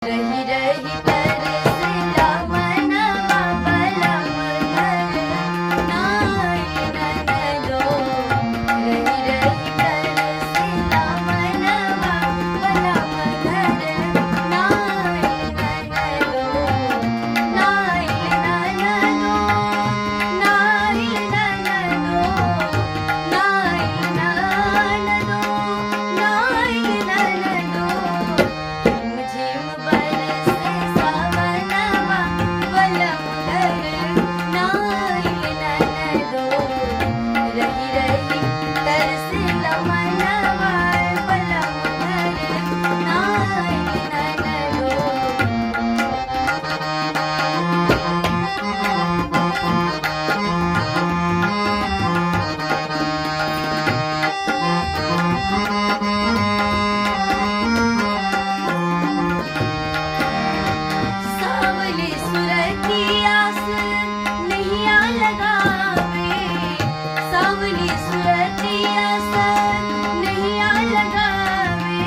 रही रही तरसला मनवा बलम घर नाय ननदो रही रही तरसला मनवा बलम घर नाय ननदो नाय ननदो नाय ननदो नाय ननदो नाय ननदो झिम बरसे सावनवा बलम घर नाय ननदो रही रही तरसला मनवा बलम घर नाय ननदो सावली सुरती आस नैया लगावे सावली सुरती आस नैया लगावे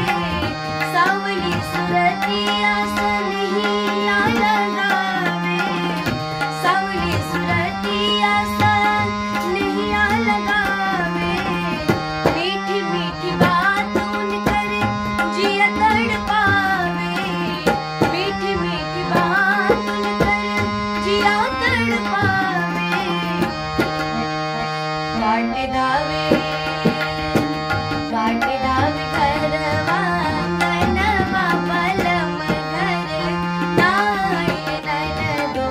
सावली सुरती आस नैया लगावे सावली सुरती आस नैया लगावे मीठी मीठी बातों करे जिया तड़पावे मीठी मीठी बातों करे जिया तड़पावे काटे धावे घरवा ननवा बलम घर नाय ननदो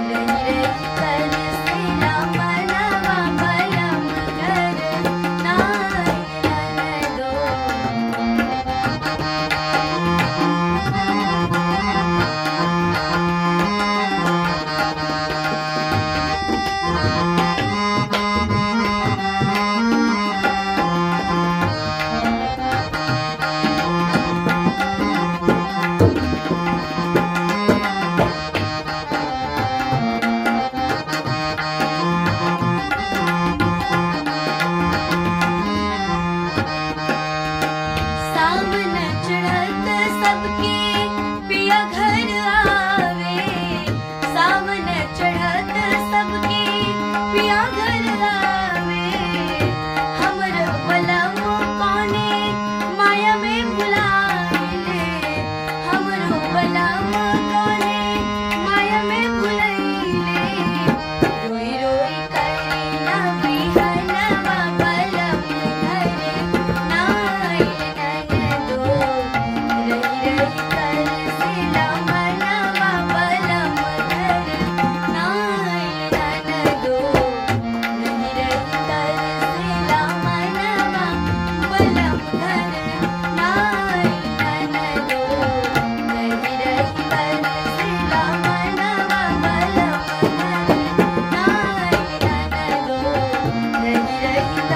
रही रही तरसला मनवा बलम घर नाय ननदो सावन चढ़त सबके पिया घर आवे सावन चढ़त सबके पिया घर आवे हमर बलम कोने माया में भुलाइले हमरो बलम कोने माया में भुलाइले रोई रोई करीना बिहनवा बलम घर नाय ननदो रही रही तरसला मनवा बलम घर नाय ननदो रही रही तरसला मनवा बलम घर नाय ननदो रही रही तरसला मनवा बलम घर नाय ननदो रही रही